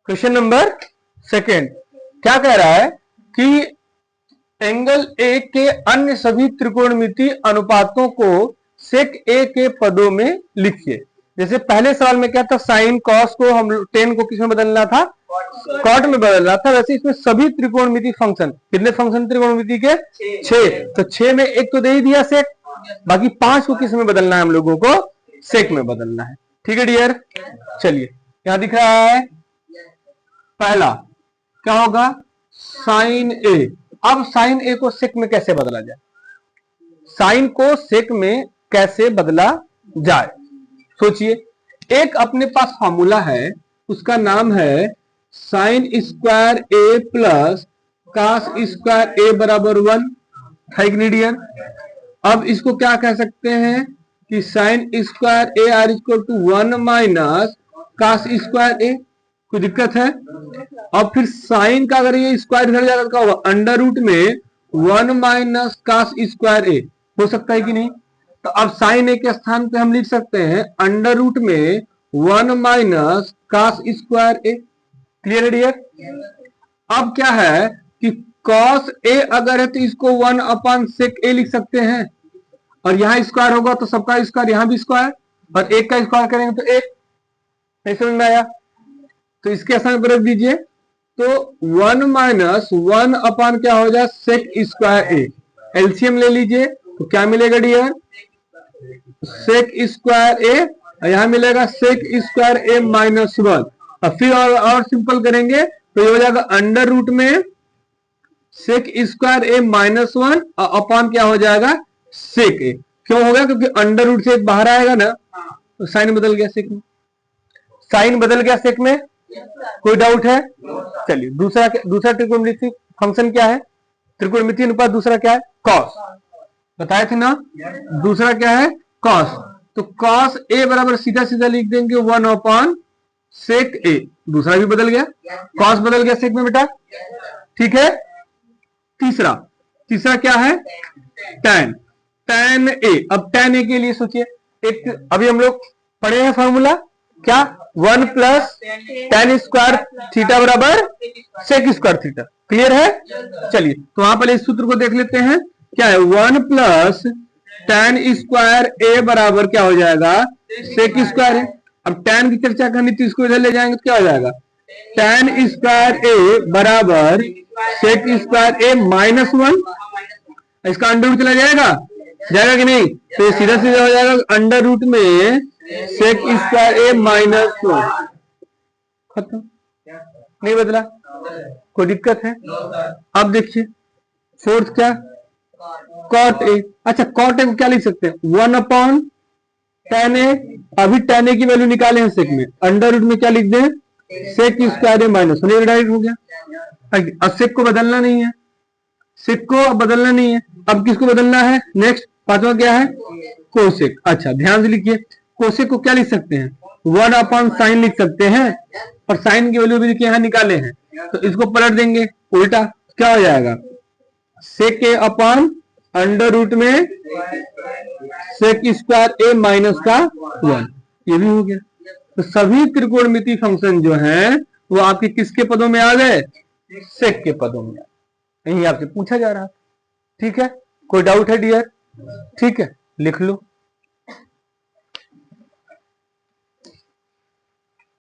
Question number second क्या कह रहा है कि एंगल ए के अन्य सभी त्रिकोणमितीय अनुपातों को सेक ए के पदों में लिखिए। जैसे पहले सवाल में क्या था, साइन कॉस को हम टेन को किसमें बदलना था, कॉट में बदलना था। वैसे इसमें सभी त्रिकोणमितीय फंक्शन, कितने फंक्शन त्रिकोणमितीय के, 6। तो 6 में एक तो दे ही दिया सेक, बाकी 5 को किस में बदलना है, हम लोगों को सेक में बदलना है। ठीक है डियर, चलिए यहां दिख रहा है पहला क्या होगा, साइन ए। अब साइन ए को सेक में कैसे बदला जाए, साइन को सेक में कैसे बदला जाए, सोचिए। एक अपने पास फॉर्मूला है, उसका नाम है साइन स्क्वायर ए प्लस कास स्क्वायर ए बराबर 1 है कि डियर। अब इसको क्या कह सकते हैं कि sine square A are equal to 1 minus cos square A, कोई दिक्कत है। अब फिर साइन का अगर ये स्क्वायर इधर जाकर क्या होगा, अंडर रूट में 1 माइनस कास स्क्वायर ए, हो सकता है कि नहीं। तो अब साइन ए के स्थान पे हम लिख सकते हैं अंडर रूट में 1 माइनस कास स्क्वायर ए। क्लियर है डियर। अब क्या है कि कॉस ए अगर है तो इसको 1 अपॉन सेक ए लिख सकते हैं, और यहां स्क्वायर होगा तो सबका स्क्वायर, यहां भी स्क्वायर, और एक का स्क्वायर करेंगे तो एक। नहीं समझ में आया, तो इसके स्थान पर रख दीजिए। तो 1 माइनस 1 अपॉन क्या हो जाए, सेक स्क्वायर ए। एलसीएम ले लीजिए तो क्या मिलेगा डियर, सेक स्क्वायर ए, और यहां मिलेगा सेक स्क्वायर ए माइनस 1। और फिर और सिंपल करेंगे तो ये हो जाएगा अंडर रूट में सेक स्क्वायर ए माइनस 1 और अपॉन क्या हो जाएगा, सेक ए। क्यों होगा, क्योंकि अंडर रूट से बाहर आएगा ना, तो साइन बदल गया सेक में, साइन बदल गया सेक में। कोई डाउट है, चलिए दूसरा त्रिकोणमितीय फंक्शन क्या है, त्रिकोणमितीय अनुपात दूसरा क्या है, कॉस, बताए थे ना। दूसरा क्या है, कॉस। तो कॉस ए बराबर सीधा सीधा लिख देंगे 1 अपॉन सेक ए। दूसरा भी बदल गया, कॉस बदल गया सेक में बेटा, ठीक है। तीसरा क्या है, tan ए। अब tan ए के लिए सोचिए, एक अभी हम लोग पढ़े हैं फॉर्मूला क्या, 1 प्लस tan स्क्वायर थीटा बराबर सेक स्क्वायर थीटा। क्लियर है, चलिए तो वहां पहले इस सूत्र को देख लेते हैं। क्या है, 1 प्लस tan स्क्वायर ए बराबर क्या हो जाएगा, सेक स्क्वायर है। अब tan की चर्चा करनी तो इसको इधर ले जाएंगे तो क्या हो जाएगा, tan स्क्वायर ए बराबर सेक स्क्वायर ए माइनस 1। इसका अंडर रूट चला जाएगा कि नहीं, तो ये सीधा सीधा हो जाएगा अंडर रूट में सेक स्क्वायर ए माइनस 1। खत्म, नहीं बदला, कोई दिक्कत है। अब देखिए फोर्थ क्या, कॉट ए। अच्छा कॉट ए को क्या लिख सकते हैं, 1 अपॉन tan ए। अभी tan ए की वैल्यू निकाले हैं सेक में, अंडर रूट में क्या लिख दें, सेक स्क्वायर ए माइनस 1, डायरेक्ट हो गया। अब सेक को बदलना नहीं है, सेक को अब बदलना नहीं है। अब किसको बदलना है, नेक्स्ट पांचवा क्या है, कोसेक। अच्छा ध्यान से लिखिए, कोसेक को क्या लिख सकते हैं, 1 अपॉन साइन लिख सकते हैं, और साइन की वैल्यू भी देखिए यहां निकाले हैं, तो इसको पलट देंगे उल्टा, क्या हो जाएगा, सेक ए अपॉन अंडर रूट में सेक स्क्वायर ए माइनस का 1, ये भी हो गया। तो सभी त्रिकोणमितीय फंक्शन जो हैं वो आपके किसके पदों में आ गए, सेक के पदों में। यही आपसे पूछा जा रहा, ठीक है। कोई डाउट है डियर, ठीक है लिख लो।